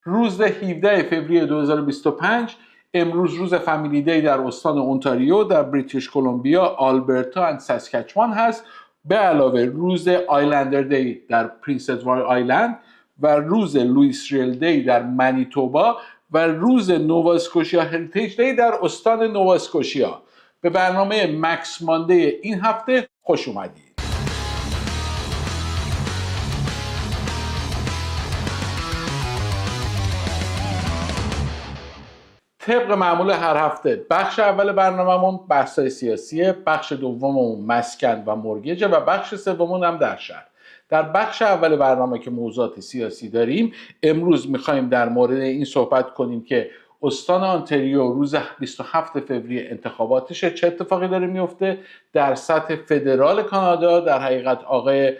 روز 17 فوریه 2025 امروز روز فامیلی دی در استان اونتاریو در بریتیش کلمبیا، آلبرتا و ساسکچوان هست، به علاوه روز آیلندر دی در پرنس ادوارد آیلند و روز لوئیس ریل دی در منیتوبا و روز نووا اسکوشیا هریتیج دی در استان نووا اسکوشیا. به برنامه مکس ماندی این هفته خوش اومدید. طبق معمول هر هفته بخش اول برنامه‌مون بحث‌های سیاسیه، بخش دوممون مسکن و مورگیج و بخش سوممون هم در شهر. در بخش اول برنامه که موضوعات سیاسی داریم، امروز می‌خوایم در مورد این صحبت کنیم که استان آنتاریو روز 27 فوریه انتخاباتشه، چه اتفاقی داره میفته. در سطح فدرال کانادا در حقیقت آقای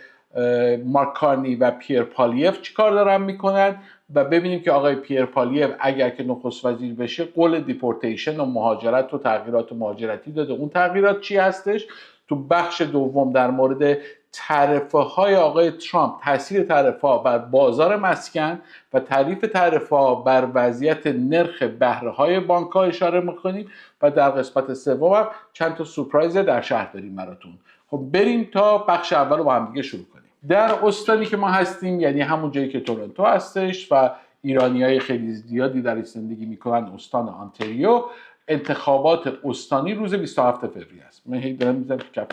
مارک کارنی و پیر پالیف چیکار دارن میکنن و ببینیم که آقای پیر پالیف اگر که نخست وزیر بشه قول دیپورتیشن و مهاجرت و تغییرات مهاجرتی داده، اون تغییرات چی هستش. تو بخش دوم در مورد تعرفه های آقای ترامپ، تاثیر تعرفه ها بر بازار مسکن و تعریف تعرفه ها بر وضعیت نرخ بهره های بانک ها اشاره میکنیم و در قسمت سوم هم چند تا سورپرایز در شهر داریم براتون. خب بریم تا بخش اول رو با هم دیگه شروع کنیم. در استانی که ما هستیم، یعنی همون جایی که تورنتو هستش و ایرانیای خیلی زیادی در زندگی میکنن، استان آنتاریو، انتخابات استانی روز 27 فوریه است. من هی دارم میذارم تو کف.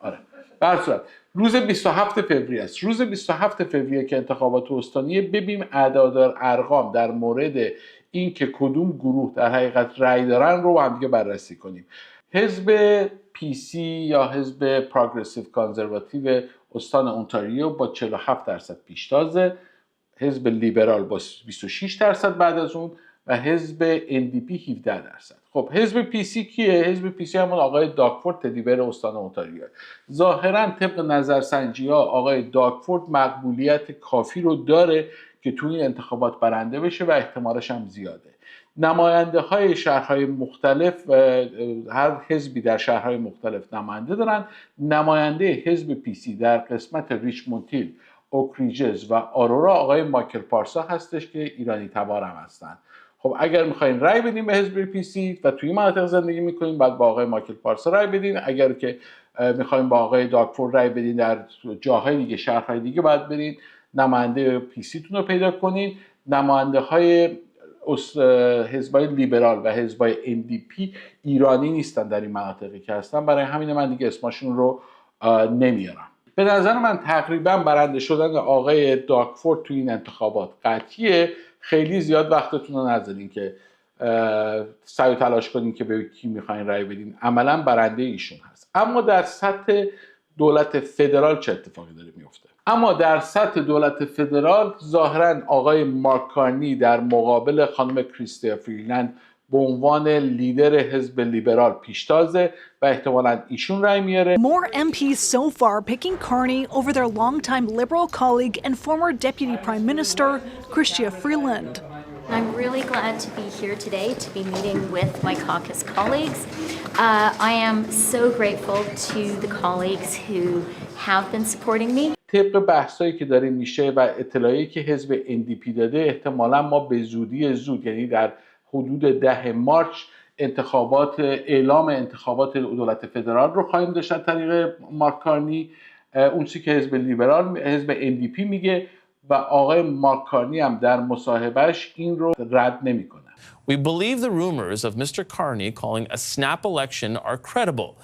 آره. به هر صورت روز 27 فوریه است. روز 27 فوریه که انتخابات استانی، ببینیم اعداد ارقام در مورد اینکه کدوم گروه در حقیقت رأی دارن رو با هم دیگه بررسی کنیم. حزب پی سی یا حزب پروگرسیو کانزرواتیو استان اونتاریو با 47% پیشتازه، حزب لیبرال با 26% بعد از اون و حزب NDP 17%. خب حزب پی سی کیه؟ حزب پی سی همون آقای داگفورد تدیبر استان اونتاریو. ظاهرا طبق نظرسنجی ها آقای داگفورد مقبولیت کافی رو داره که توی این انتخابات برنده بشه و احتمالش هم زیاده. نماینده های شهرهای مختلف، هر حزبی در شهرهای مختلف نماینده دارن. نماینده حزب پی سی در قسمت ریچموند هیل، اوکریجز و آرورا آقای مایکل پارسا هستش که ایرانی تبار هم هستن. خب اگر میخواین رای بدین به حزب پی سی و توی مناطق زندگی میکنین، بعد با آقای مایکل پارسا رای بدین. اگر که میخواین با آقای داگفورد رای بدین در جاهای دیگه، شهرهای دیگه، باید برین نماینده پی سی تون رو پیدا کنین. نماینده های حزبای لیبرال و حزبای NDP ایرانی نیستن در این مناطقی که هستن، برای همین من دیگه اسمشون رو نمیارم. به نظر من تقریبا برنده شدن آقای داگفورد تو این انتخابات قطعیه. خیلی زیاد وقتتون رو نذارین که سعی و تلاش کنین که به کی میخواین رای بدین، عملا برنده ایشون هست. اما در سطح دولت فدرال چه اتفاقی داره میفته؟ اما در سطح دولت فدرال ظاهرا آقای مارک کارنی در مقابل خانم کریستیا فریلند به عنوان لیدر حزب لیبرال پیشتازه و احتمالاً ایشون رای میاره. More MPs so far picking Carney over their longtime Liberal colleague and former Deputy Prime Minister Chrystia Freeland. I'm really glad to be here today to be meeting with my caucus colleagues. I am so grateful to the colleagues who have been supporting me. طبق بحثایی که داره میشه و اطلاعی که حزب NDP داده، احتمالاً ما به زودی زود، یعنی در حدود 10 مارچ اعلام انتخابات دولت فدرال رو خواهیم داشت از طریق مارک کارنی. اون چیزی که حزب لیبرال، حزب NDP میگه و آقای مارک کارنی هم در مصاحبهش این رو رد نمیکنه. We believe the rumors of Mr. Carney calling a snap election are credible.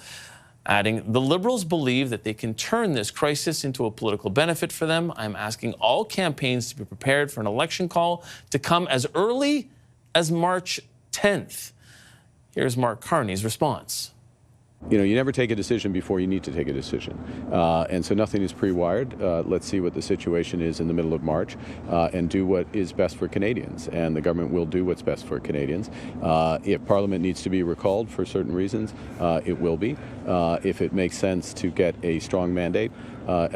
Adding, the Liberals believe that they can turn this crisis into a political benefit for them. I'm asking all campaigns to be prepared for an election call to come as early as March 10th. Here's Mark Carney's response. You know, you never take a decision before you need to take a decision. And so nothing is pre-wired. Let's see what the situation is in the middle of March and do what is best for Canadians. And the government will do what's best for Canadians. If Parliament needs to be recalled for certain reasons, it will be. If it makes sense to get a strong mandate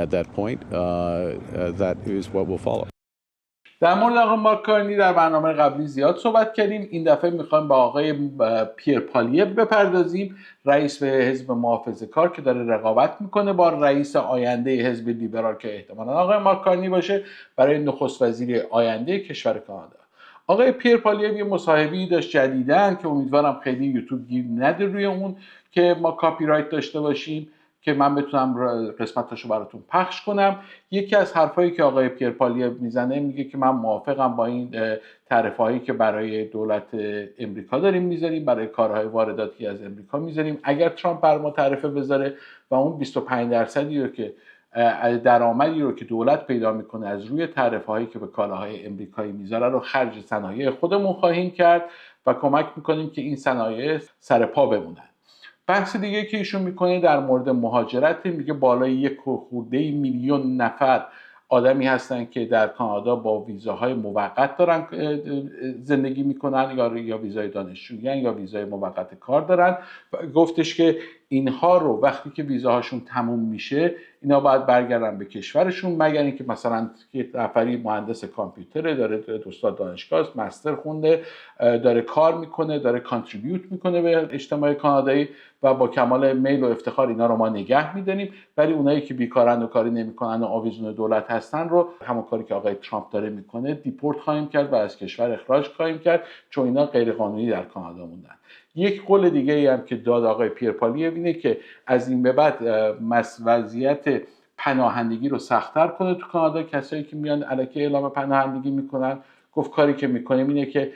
at that point, that is what will follow. در مورد آقای مارک کارنی در برنامه قبلی زیاد صحبت کردیم. این دفعه میخوایم با آقای پیر پالیف بپردازیم، رئیس حزب محافظه‌کار که داره رقابت میکنه با رئیس آینده حزب لیبرال که احتمالاً آقای مارک کارنی باشه برای نخست وزیری آینده کشور کانادا. آقای پیر پالیو یه مصاحبه‌ای داشت جدیداً که امیدوارم خیلی یوتیوب گیر نده روی اون که ما کاپی رایت داشته باشیم که من بتونم قسمتاشو براتون پخش کنم. یکی از حرفایی که آقای پیر پالیو میزنه میگه که من موافقم با این تعرفه‌هایی که برای دولت امریکا داریم میذاریم، برای کارهای وارداتی از امریکا میذاریم. اگر ترامپ بر ما تعرفه بذاره و اون 25% رو که درآمدی رو که دولت پیدا میکنه از روی تعرفه‌هایی که به کالاهای امریکایی میذاره رو خرج صنایع خودمون خواهیم کرد و کمک میکنیم که این صنایع سر پا بمونن. بحث دیگه که ایشون میکنه در مورد مهاجرت، میگه بالای 1 میلیون نفر آدمی هستن که در کانادا با ویزاهای موقت دارن زندگی میکنن، یا ویزای دانشجویی یا ویزای موقت کار دارن. و گفتش که اینها رو وقتی که ویزاهاشون تموم میشه اینا باید برگردن به کشورشون، مگر اینکه مثلا یه نفری مهندس کامپیوتره، داره استاد دانشگاه است، مستر خونده، داره کار میکنه، داره کانتریبیوت میکنه به اجتماع کانادایی و با کمال میل و افتخار اینا رو ما نگه میداریم. ولی اونایی که بیکارن و کاری نمیکنن و آویزون دولت هستن رو، همون کاری که آقای ترامپ داره میکنه، دیپورت خواهیم کرد و از کشور اخراج خواهیم کرد، چون اینا غیر قانونی در کانادا موندن. یک قول دیگه ای هم که داد آقای پیر پالیو اینه که از این به بعد وضعیت پناهندگی رو سخت‌تر کنه تو کانادا. کسایی که میان الکی اعلام پناهندگی میکنن، گفت کاری که میکنیم اینه که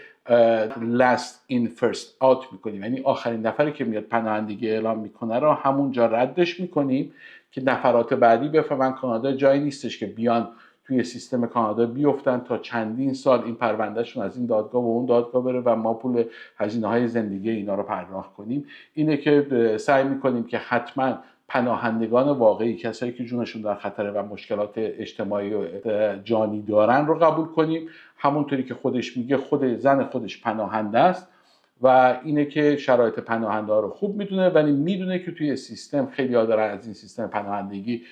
last in first out میکنیم، یعنی آخرین نفری که میاد پناهندگی اعلام میکنه رو همونجا ردش میکنیم که نفرات بعدی بفهمن کانادا جایی نیستش که بیان توی سیستم کانادا بیفتن تا چندین سال این پروندهشون از این دادگاه و اون دادگاه بره و ما پول هزینه‌های زندگی اینا رو پرداخت کنیم. اینه که سعی میکنیم که حتما پناهندگان واقعی، کسایی که جونشون در خطره و مشکلات اجتماعی و جانی دارن رو قبول کنیم. همونطوری که خودش میگه، خود زن خودش پناهنده است و اینه که شرایط پناهنده ها رو خوب میدونه، ولی میدونه که توی سیستم خیلی ها دارن از این سیستم پناهندگی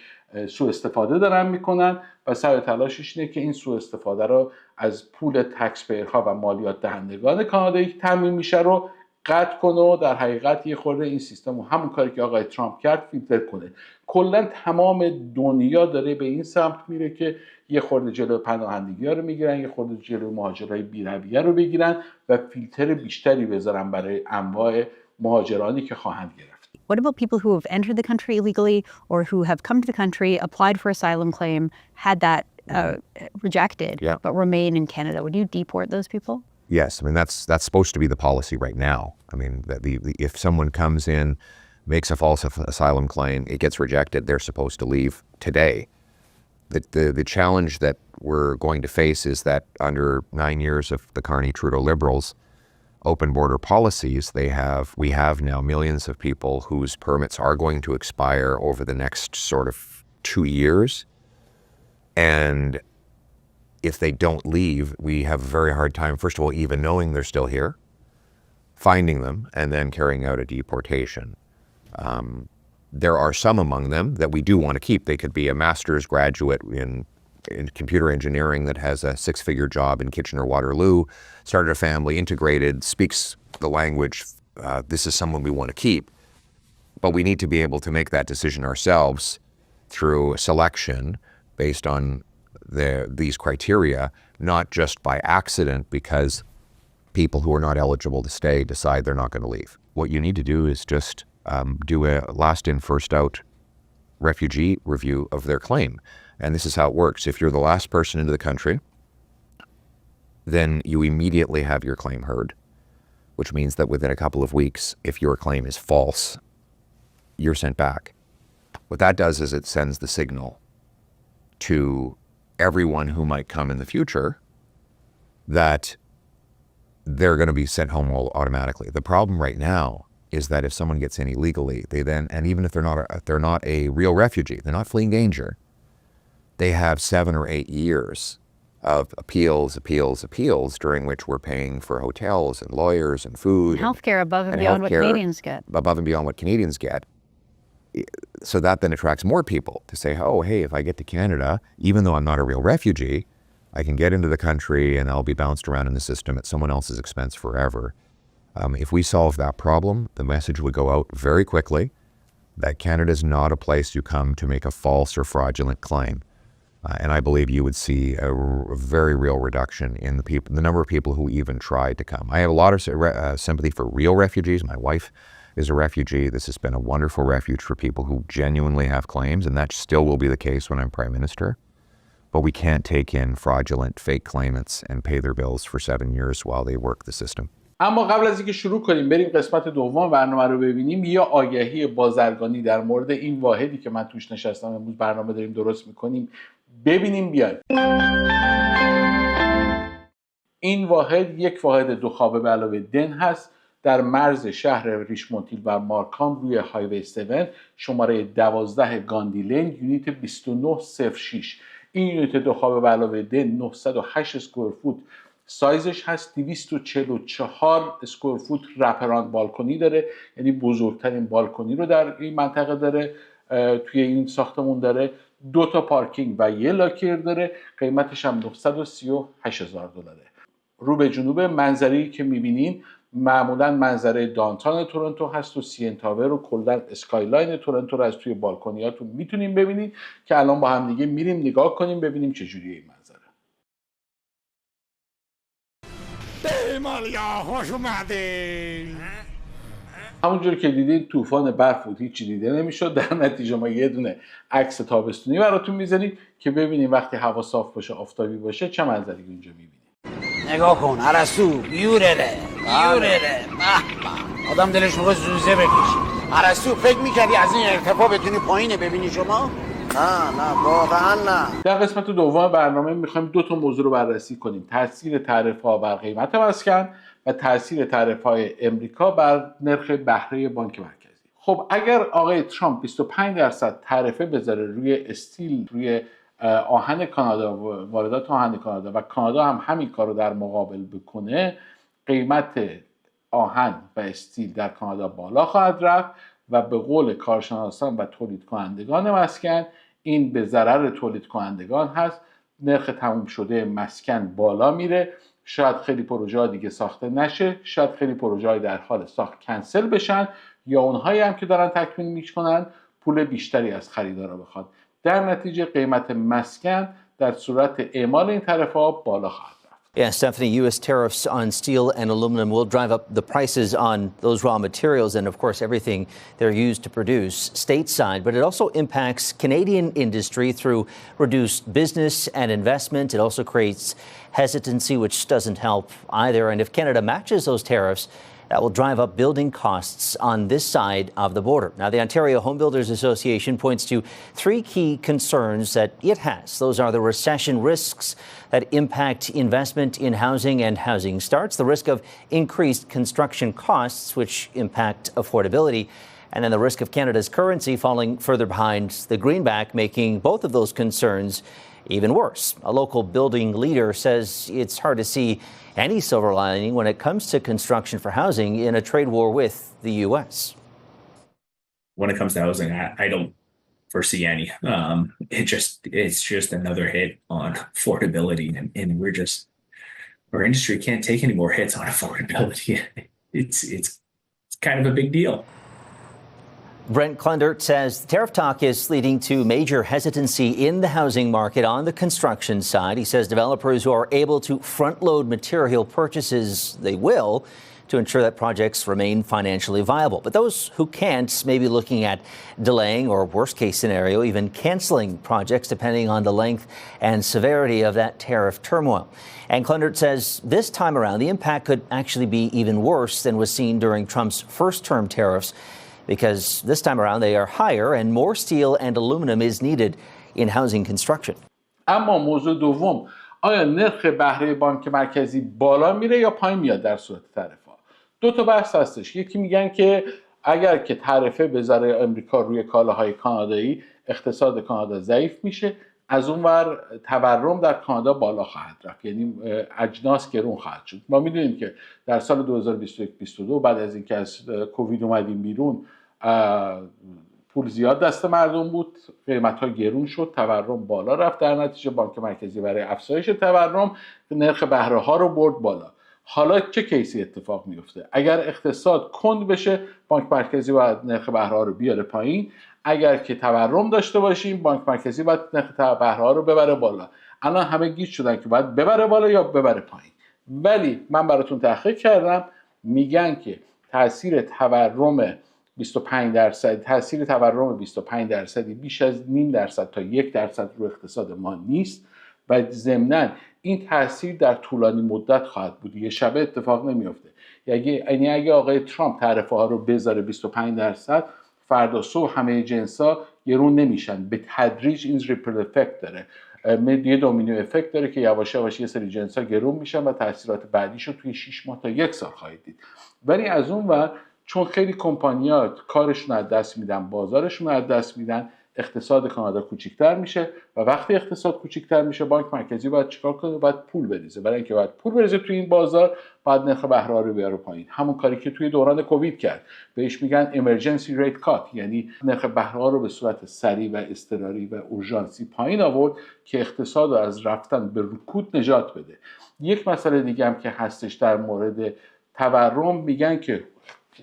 سوء استفاده دارن میکنن و سعی تلاشش اینه که این سوء استفاده رو از پول تکس پیرها و مالیات دهندگان کانادایی که تامین میشه رو قطع کنه و در حقیقت یه خورده این سیستم رو همون کاری که آقای ترامپ کرد فیلتر کنه. کلا تمام دنیا داره به این سمت میره که یه خورده جلو پناهندگی ها رو میگیرن، یه خورده جلو مهاجرای بی‌رویه رو بگیرن و فیلتر بیشتری بذارن برای انواع مهاجرانی که خواهند گرفت. What about people who have entered the country illegally or who have come to the country, applied for asylum claim, had that rejected, but remain in Canada? Would you deport those people? Yes, I mean that's supposed to be the policy right now. I mean, if someone comes in, makes a false asylum claim, it gets rejected, they're supposed to leave today. The challenge that we're going to face is that under 9 years of the Carney-Trudeau Liberals' open border policies, we have now millions of people whose permits are going to expire over the next sort of 2 years, and if they don't leave, we have a very hard time, first of all, even knowing they're still here, finding them, and then carrying out a deportation. There are some among them that we do want to keep. They could be a master's graduate in computer engineering that has a 6-figure job in Kitchener-Waterloo, started a family, integrated, speaks the language. This is someone we want to keep. But we need to be able to make that decision ourselves through selection based on these criteria, not just by accident because people who are not eligible to stay decide they're not going to leave. What you need to do is just do a last in, first out refugee review of their claim. And this is how it works. If you're the last person into the country, then you immediately have your claim heard, which means that within a couple of weeks, if your claim is false, you're sent back. What that does is it sends the signal to everyone who might come in the future that they're going to be sent home automatically. The problem right now is that if someone gets in illegally, they then, and even if they're not a real refugee, they're not fleeing danger, they have 7 or 8 years of appeals during which we're paying for hotels and lawyers and food. Healthcare above and beyond what Canadians get. Above and beyond what Canadians get. So that then attracts more people to say, oh, hey, if I get to Canada, even though I'm not a real refugee, I can get into the country and I'll be bounced around in the system at someone else's expense forever. If we solve that problem, the message would go out very quickly that Canada is not a place you come to make a false or fraudulent claim. And I believe you would see a very real reduction in the number of people who even tried to come. I have a lot of sympathy for real refugees. My wife is a refugee. This has been a wonderful refuge for people who genuinely have claims, and that still will be the case when I'm Prime Minister. But we can't take in fraudulent fake claimants and pay their bills for 7 years while they work the system. اما قبل از اینکه شروع کنیم بریم قسمت دوم برنامه رو ببینیم، یا آگهی بازرگانی در مورد این واحدی که من توش نشستم امروز برنامه داریم درست میکنیم ببینیم. بیاید. این واحد یک واحد 2 خوابه به علاوه دن هست در مرز شهر ریشموندهیل و مارکام روی هایوی 7 شماره 12 گاندی لین یونیت 2906. این یونیت 2 خوابه به علاوه دن 908 اسکوئر فوت سایزش هست، 244 اسکوئر فوت رپراند بالکنی داره، یعنی بزرگترین بالکنی رو در این منطقه داره، توی این ساختمون داره، 2 تا پارکینگ و 1 لاکر داره، قیمتش هم $938,000. رو به جنوب منظره‌ای که می‌بینین معمولاً منظره دانتان تورنتو هست و سی ان تاور و کلاً اسکایلاین تورنتو رو از توی بالکنیاتون میتونین ببینید که الان با هم دیگه میریم نگاه کنیم ببینیم چه جوریه این منظره. مالیا خوش اومدین. همونجوری که دیدید طوفان برف بود، هیچی دیده نمیشد. در نتیجه ما یه دونه عکس تابستونی براتون میزنیم که ببینیم وقتی هوا صاف باشه آفتابی باشه چه منظری اونجا میبینیم. نگاه کن ارسطو، یورره آدم دلش میخواد زوزه بکشه. ارسطو فکر میکردی از این ارتفاع بتونی پایینه ببینی شما؟ نه واقعا نه. در قسمت دوم برنامه میخوایم 2 تا موضوع رو بررسی کنیم: تاثیر تعرفه‌ها بر قیمت مسکن و تاثیر تعرفه‌های امریکا بر نرخ بهره بانک مرکزی. خب اگر آقای ترامپ 25% تعرفه بذاره روی استیل، روی آهن کانادا، واردات آهن کانادا، و کانادا هم همین کار رو در مقابل بکنه، قیمت آهن و استیل در کانادا بالا خواهد رفت و به قول کارشناسان و تولید کنندگان مسکن این به ضرر تولید کنندگان هست. نرخ تموم شده مسکن بالا میره، شاید خیلی پروژه ها دیگه ساخته نشه، شاید خیلی پروژه های در حال ساخت کنسل بشن، یا اونهایی هم که دارن تکمیل میکنن پول بیشتری از خریدارا بخواد. در نتیجه قیمت مسکن در صورت اعمال این تعرفه‌ها بالا خواهد رفت. Yeah, Stephanie, U.S. tariffs on steel and aluminum will drive up the prices on those raw materials and, of course, everything they're used to produce stateside. But it also impacts Canadian industry through reduced business and investment. It also creates hesitancy, which doesn't help either. And if Canada matches those tariffs, that will drive up building costs on this side of the border. Now, the Ontario Home Builders Association points to 3 key concerns that it has. Those are the recession risks that impact investment in housing and housing starts, the risk of increased construction costs, which impact affordability, and then the risk of Canada's currency falling further behind the greenback, making both of those concerns even worse. A local building leader says it's hard to see any silver lining when it comes to construction for housing in a trade war with the U.S. When it comes to housing, I don't foresee any. It's just another hit on affordability, and our industry can't take any more hits on affordability. It's kind of a big deal. Brent Klundert says the tariff talk is leading to major hesitancy in the housing market on the construction side. He says developers who are able to front-load material purchases, they will, to ensure that projects remain financially viable. But those who can't may be looking at delaying or, worst-case scenario, even canceling projects depending on the length and severity of that tariff turmoil. And Klundert says this time around the impact could actually be even worse than was seen during Trump's first-term tariffs, because this time around they are higher and more steel and aluminum is needed in housing construction. اما موضوع دوم، آیا نرخ بهره بانک مرکزی بالا میره یا پایین میاد در صورت تعرفه؟ 2 تا بحث هستش. یکی میگن که اگر که تعرفه بذاره امریکا روی کالاهای کانادایی، اقتصاد کانادا ضعیف میشه، از اونور تورم در کانادا بالا خواهد رفت، یعنی اجناس گرون خواهد شد. ما میدونیم که در سال 2021-22 بعد از اینکه از کووید اومدیم بیرون پول زیاد دست مردم بود، قیمت‌ها گرون شد، تورم بالا رفت، در نتیجه بانک مرکزی برای افزایش تورم نرخ بهره‌ها رو برد بالا. حالا چه کیسی اتفاق میفته؟ اگر اقتصاد کند بشه بانک مرکزی باید نرخ بهره‌ها رو بیاره پایین، اگر که تورم داشته باشیم بانک مرکزی باید نرخ بهره رو ببره بالا. الان همه گیج شدن که باید ببره بالا یا ببره پایین. ولی من براتون تحقیق کردم، میگن که تاثیر تورم 25 درصدی بیش از 0.5% تا 1% رو اقتصاد ما نیست و ضمناً این تاثیر در طولانی مدت خواهد بود. یه شبه اتفاق نمیفته. یعنی اگه آقای ترامپ تعرفه ها رو بذاره 25%، فردا صبح همه جنسا گرون نمیشن. به تدریج این ریپل افکت داره، یه دومینو افکت داره که یواش یواش یه سری جنسا گرون میشن و تاثیرات بعدیشو توی 6 ماه تا 1 سال خواهید دید. ولی از اون ور چون خیلی کمپانی‌ها کارشون از دست میدن، بازارشون از دست میدن، اقتصاد کانادا کوچیک‌تر میشه و وقتی اقتصاد کوچیک‌تر میشه بانک مرکزی باید چیکار کنه؟ باید پول بریزه. برای اینکه باید پول بریزه توی این بازار باید نرخ بهره رو بیاره پایین. همون کاری که توی دوران کووید کرد. بهش میگن امرجنسی ریت کات، یعنی نرخ بهره رو به صورت سریع و اضطراری و اورژانسی پایین آورد که اقتصاد رو از رفتن به رکود نجات بده. یک مسئله دیگه هم که هستش در مورد تورم، میگن که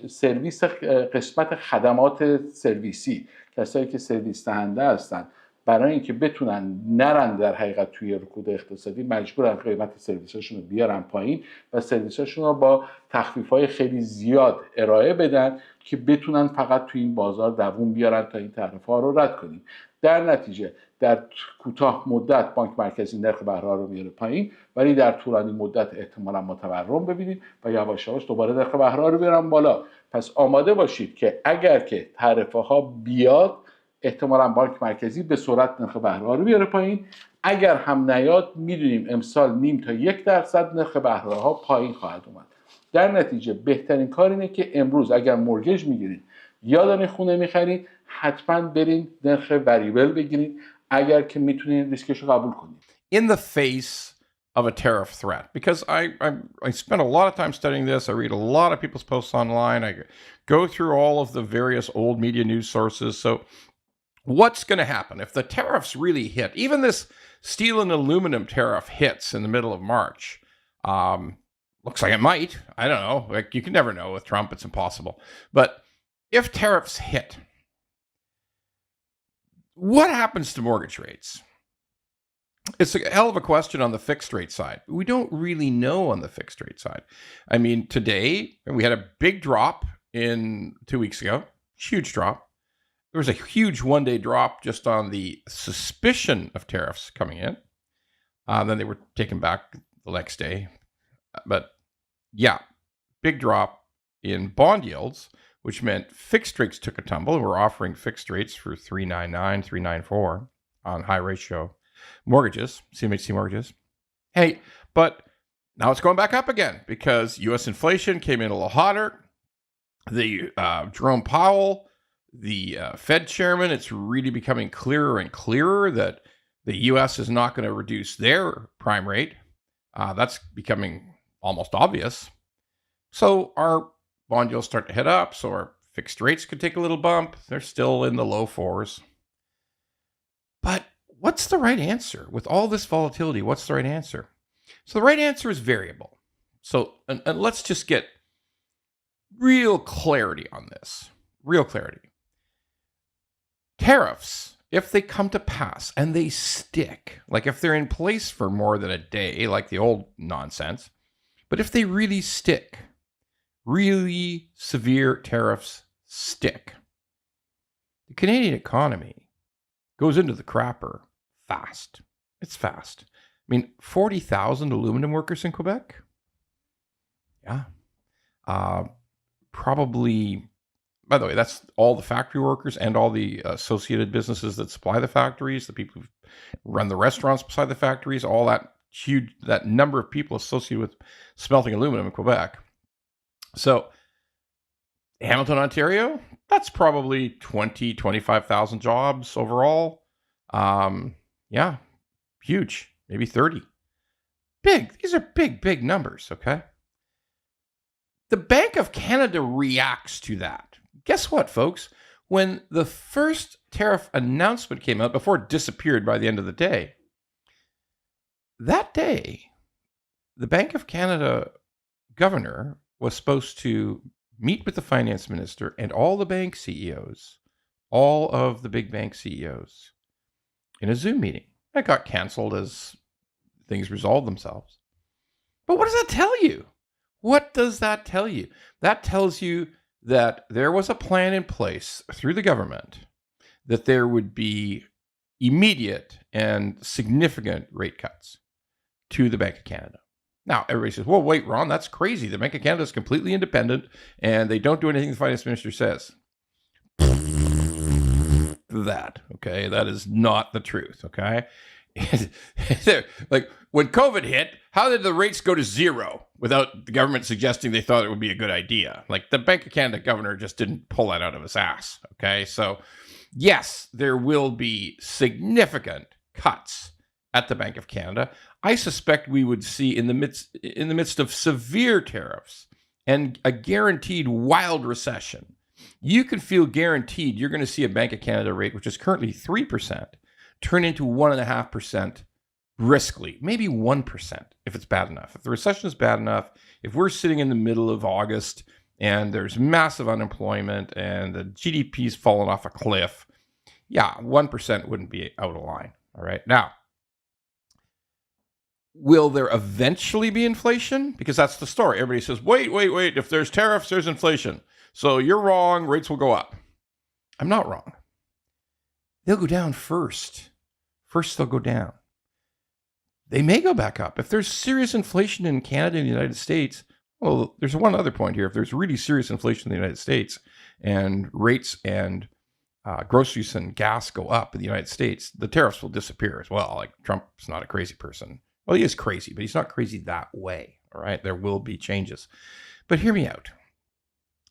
سرویس، قسمت خدمات سرویسی، کسایی که سرویس دهنده هستن برای اینکه بتونن نرن در حقیقت توی رکود اقتصادی مجبورن قیمت سرویساشون رو بیارن پایین و سرویساشون رو با تخفیف‌های خیلی زیاد ارائه بدن که بتونن فقط توی این بازار دووم بیارن تا این تعرفه‌ها رو رد کنیم. در نتیجه در کوتاه مدت بانک مرکزی نرخ بهره رو میاره پایین، ولی در طولانی مدت احتمالاً ما تورم ببینیم و یواش یواش دوباره نرخ بهره رو بیارن بالا. پس آماده باشید که اگر که تعرفه ها بیاد احتمالاً بانک مرکزی به سرعت نرخ بهره رو بیاره پایین. اگر هم نیاد میدونیم امسال 0.5 تا 1% نرخ بهره ها پایین خواهد اومد. در نتیجه بهترین کار اینه که امروز اگر مورگیج میگیرید یا دارین خونه میخرید حتما برین نرخ وریبل بگیرید اگر که میتونید ریسکش رو قبول کنید. In the face of a tariff threat, because I spent a lot of time studying this. I read a lot of people's posts online. I go through all of the various old media news sources. So what's going to happen if the tariffs really hit? Even this steel and aluminum tariff hits in the middle of March. Looks like it might. I don't know. Like, you can never know with Trump. It's impossible. But if tariffs hit, what happens to mortgage rates? It's a hell of a question on the fixed rate side. We don't really know on the fixed rate side. I mean, today we had a big drop in 2 weeks ago, huge drop. There was a huge one-day drop just on the suspicion of tariffs coming in. Then they were taken back the next day. But yeah, big drop in bond yields, which meant fixed rates took a tumble. We're offering fixed rates for 3.99, 3.94 on high ratio mortgages, CMHC mortgages. Hey, but now it's going back up again because U.S. inflation came in a little hotter. The Jerome Powell, the Fed chairman, it's really becoming clearer and clearer that the U.S. is not going to reduce their prime rate. That's becoming almost obvious. So our bond yields start to head up, so our fixed rates could take a little bump. They're still in the low 4s. But what's the right answer? With all this volatility, what's the right answer? So the right answer is variable. So and let's just get real clarity on this. Real clarity. Tariffs, if they come to pass and they stick, like if they're in place for more than a day, like the old nonsense, but if they really stick, really severe tariffs stick, the Canadian economy goes into the crapper fast. It's fast. I mean, 40,000 aluminum workers in Quebec? Yeah. Probably, by the way, that's all the factory workers and all the associated businesses that supply the factories, the people who run the restaurants beside the factories, all that huge, that number of people associated with smelting aluminum in Quebec. So Hamilton, Ontario, that's probably 20, 25,000 jobs overall. Yeah, huge, maybe 30. Big. These are big numbers, okay? The Bank of Canada reacts to that. Guess what, folks? When the first tariff announcement came out, before it disappeared by the end of the day, that day, the Bank of Canada governor was supposed to meet with the finance minister and all the bank CEOs all of the big bank CEOs in a Zoom meeting. It got canceled as things resolved themselves. But what does that tell you? What does that tell you? That tells you that there was a plan in place through the government that there would be immediate and significant rate cuts to the Bank of Canada. Now, everybody says, well, wait, Ron, that's crazy. The Bank of Canada is completely independent and they don't do anything the finance minister says. That, okay? That is not the truth, okay? Like, when COVID hit, how did the rates go to zero without the government suggesting they thought it would be a good idea? Like, the Bank of Canada governor just didn't pull that out of his ass, okay? So, yes, there will be significant cuts at the Bank of Canada. I suspect we would see in the midst of severe tariffs and a guaranteed wild recession, you can feel guaranteed you're going to see a Bank of Canada rate, which is currently 3%, turn into 1.5% briskly, maybe 1% if it's bad enough. If the recession is bad enough, if we're sitting in the middle of August and there's massive unemployment and the GDP's fallen off a cliff, yeah, 1% wouldn't be out of line. All right. Now, will there eventually be inflation? Because that's the story. Everybody says, wait. If there's tariffs, there's inflation. So you're wrong. Rates will go up. I'm not wrong. They'll go down first. First, they'll go down. They may go back up. If there's serious inflation in Canada and the United States, well, there's one other point here. If there's really serious inflation in the United States and rates and groceries and gas go up in the United States, the tariffs will disappear as well. Like, Trump's not a crazy person. Well, he is crazy, but he's not crazy that way. All right. There will be changes. But hear me out.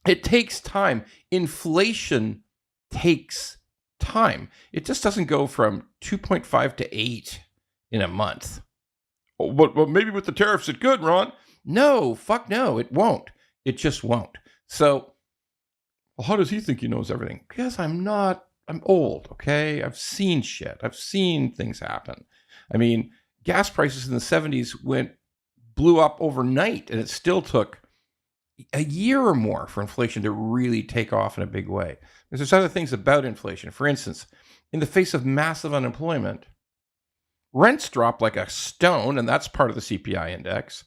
It takes time. Inflation takes time. It just doesn't go from 2.5 to 8 in a month. Oh, but maybe with the tariffs it could, Ron. No, fuck no, it won't. It just won't. So, well, how does he think he knows everything? Because I'm old, okay? I've seen shit. I've seen things happen. I mean, gas prices in the 70s blew up overnight, and it still took a year or more for inflation to really take off in a big way. There's other things about inflation. For instance, in the face of massive unemployment, rents drop like a stone, and that's part of the CPI index.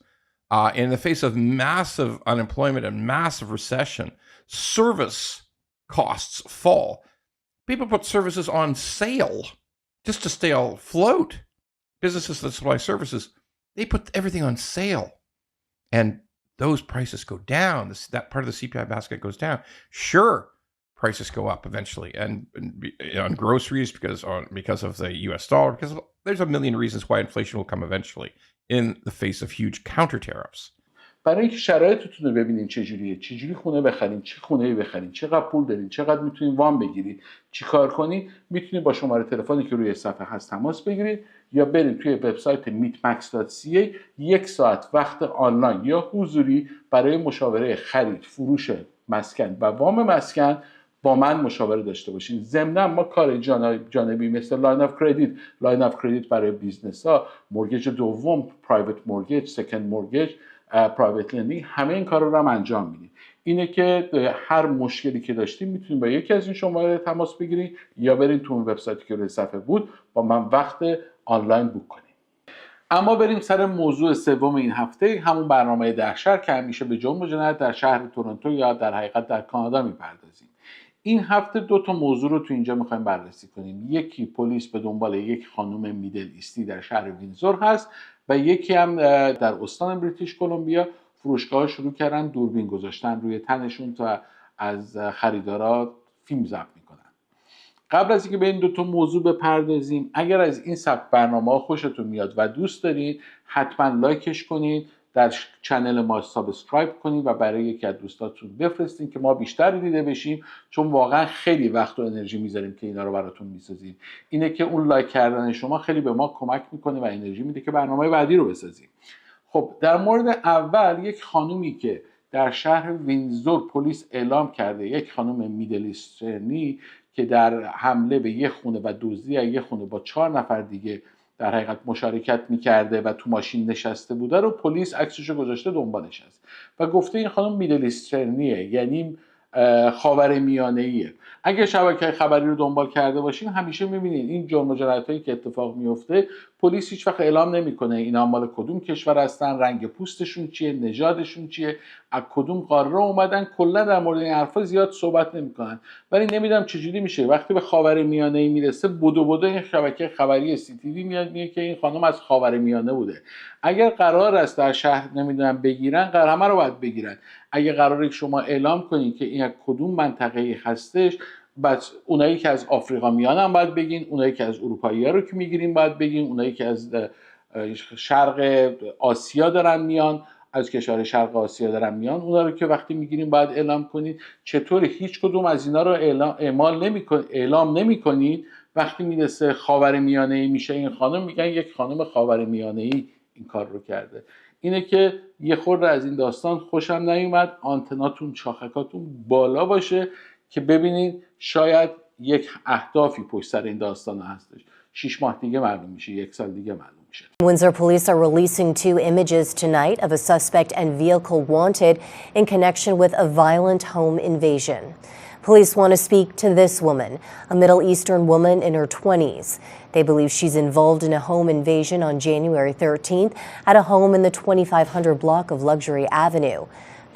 In the face of massive unemployment and massive recession, service costs fall. People put services on sale just to stay afloat. Businesses that supply services, they put everything on sale. And those prices go down. That part of the CPI basket goes down. Sure, prices go up eventually, and on groceries because of the U.S. dollar. Because there's a million reasons why inflation will come eventually in the face of huge counter tariffs. برای اینکه شرایطتون رو ببینین چجوری خونه بخرین، چه خونه‌ای بخرین، چقدر پول دارین، چقدر میتونین وام بگیرید، چیکار کنین، میتونید با شماره تلفنی که روی صفحه هست تماس بگیرید یا برید توی وبسایت meetmax.ca 1 ساعت وقت آنلاین یا حضوری برای مشاوره خرید، فروش مسکن و وام مسکن با من مشاوره داشته باشین. ضمن ما کار جانبی مثل لاین اف کردیت برای بیزنس ها، مورگیج دوم، پرایوت مورگیج، سکند مورگیج، پرایوت لندینگ، همه این کارا رو هم انجام میدیم. اینه که هر مشکلی که داشتیم میتونید با یکی از این شماره تماس بگیرید یا برید تو اون وبسایتی که روی صفحه بود با من وقت آنلاین بوک کنید. اما بریم سر موضوع سوم این هفته، همون برنامه دهشت که همیشه به جرم و جنایت در شهر تورنتو یا در حقیقت در کانادا میپردازیم. این هفته 2 تا موضوع رو تو اینجا میخوایم بررسی کنیم. یکی پلیس به دنبال یک خانم میدل ایستی در شهر وینزور هست و یکی هم در استان بریتیش کلمبیا فروشگاه‌ها شروع کردن دوربین گذاشتن روی تنشون تا از خریدارا فیلم ضبط میکنن. قبل از اینکه به این 2 تا موضوع بپردازیم، اگر از این سبک برنامه‌ها خوشتون میاد و دوست دارید حتما لایکش کنید، در چنل ما سابسکرایب کنید و برای یکی از دوستاتون بفرستین که ما بیشتر دیده بشیم، چون واقعا خیلی وقت و انرژی میذاریم که اینا رو براتون میسازیم. اینه که اون لایک کردن شما خیلی به ما کمک میکنه و انرژی میده که برنامه بعدی رو بسازیم. خب در مورد اول، یک خانومی که در شهر وینزور پلیس اعلام کرده، یک خانم میدل ایسترنی که در حمله به یک خونه و دزدی یک خونه با 4 نفر دیگه در حقیقت مشارکت میکرده و تو ماشین نشسته بوده رو پلیس عکسشو گذاشته دنبالش هست و گفته این خانم میدل ایسترنیه، یعنی خاورمیانه‌ایه. اگه شبکه خبری رو دنبال کرده باشین همیشه می‌بینید این جرم و جنایتایی که اتفاق میفته پلیس هیچ وقت اعلام نمیکنه اینا مال کدوم کشور هستن، رنگ پوستشون چیه، نژادشون چیه، از کدوم قاره اومدن، کلا در مورد این حرفا زیاد صحبت نمیکنن. ولی نمیدونم چجوری میشه وقتی به خاورمیانه میرسه بدو این شبکه خبری CTV میاد میگه که این خانم از خاورمیانه بوده. اگر قرار است در شهر نمیدونم بگیرن، همه رو باید بگیرن. اگه قراره شما اعلام کنین که این از کدوم منطقه‌ای هستش، بس اونایی که از آفریقا میان هم باید بگین، اونایی که از اروپایی‌ها رو که میگیرین باید بگین، اونایی که از شرق آسیا دارن میان، از کشور شرق آسیا دارن میان، اونا رو که وقتی میگیرین باید اعلام کنین. چطور هیچ کدوم از اینا رو اعلام نمی‌کنید؟ وقتی میرسه خاورمیانه‌ای میشه این خانم، میگن یک خانم خاورمیانه‌ای این کار رو کرده. اینه که یه خورده از این داستان خوشم نیومد. آنتناتون چاخکاتون بالا باشه که ببینید شاید یک اهدافی پشت سر این داستان هستش. 6 ماه دیگه معلوم میشه، 1 سال دیگه معلوم میشه. Windsor police are releasing 2 images tonight of a suspect and vehicle wanted in connection with a violent home invasion. Police want to speak to this woman, a Middle Eastern woman in her 20s. They believe she's involved in a home invasion on January 13th at a home in the 2500 block of Luxury Avenue.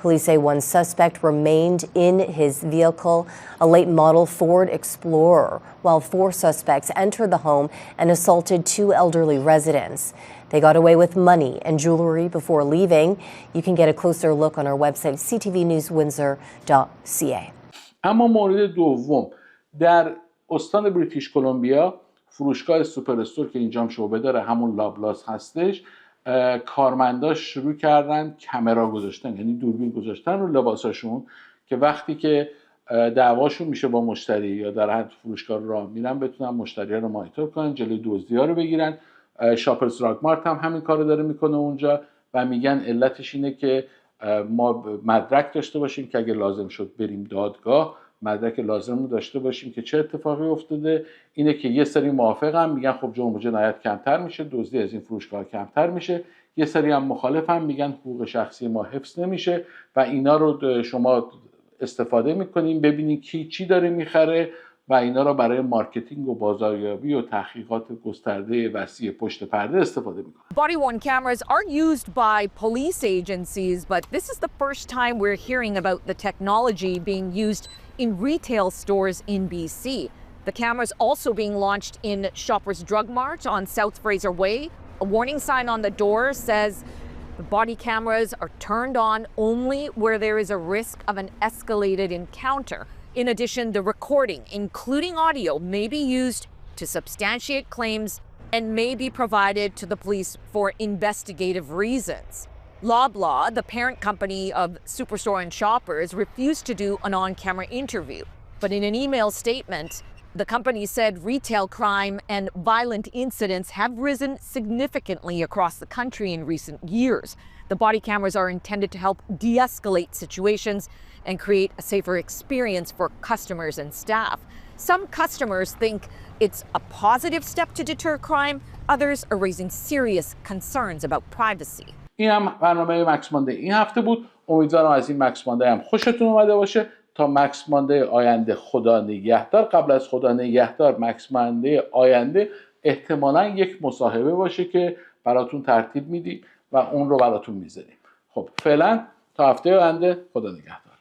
Police say one suspect remained in his vehicle, a late model Ford Explorer, while 4 suspects entered the home and assaulted 2 elderly residents. They got away with money and jewelry before leaving. You can get a closer look on our website, ctvnewswindsor.ca. اما مورد دوم، در استان بریتیش کلمبیا فروشگاه سوپر استور که اینجام شعبه داره، همون لابلاس هستش، کارمنداش شروع کردن کامرا گذاشتن، یعنی دوربین گذاشتن رو لباساشون که وقتی که دعواشون میشه با مشتری یا در حد فروشگاه راه میرن بتونن مشتری‌ها رو مانیتور کنن، جلوی دزدی‌ها رو بگیرن. شاپرز دراگ مارت هم همین کارو داره میکنه اونجا و میگن علتش اینه که ما مدرک داشته باشیم که اگه لازم شد بریم دادگاه، مدرک لازم رو داشته باشیم که چه اتفاقی افتاده. اینه که یه سری موافقم میگن خب جرم و جنایت کمتر میشه، دزدی از این فروشگاه کمتر میشه. یه سری هم مخالفم میگن حقوق شخصی ما حفظ نمیشه و اینا رو شما استفاده میکنین ببینین کی چی داره میخره و اینا رو برای مارکتینگ و بازاریابی و تحقیقات گسترده وسیع پشت پرده استفاده میکنن. Body-worn cameras are used by police agencies, but this is the first time we're hearing about the technology being used in retail stores in BC. The cameras also being launched in Shoppers Drug Mart on South Fraser Way. A warning sign on the door says the body cameras are turned on only where there is a risk of an escalated encounter. In addition, the recording, including audio, may be used to substantiate claims and may be provided to the police for investigative reasons. Loblaw, the parent company of Superstore and Shoppers, refused to do an on-camera interview. But in an email statement, the company said retail crime and violent incidents have risen significantly across the country in recent years. The body cameras are intended to help de-escalate situations and create a safer experience for customers and staff. Some customers think it's a positive step to deter crime. Others are raising serious concerns about privacy. این هم برنامه مکس مانده این هفته بود. امیدوارم از این مکس مانده هم خوشتون اومده باشه. تا مکس مانده آینده خدا نگهدار. قبل از خدا نگهدار مکس مانده آینده احتمالاً یک مصاحبه باشه که براتون ترتیب میدیم و اون رو براتون میذاریم. خب فعلا تا هفته آینده خدا نگهدار.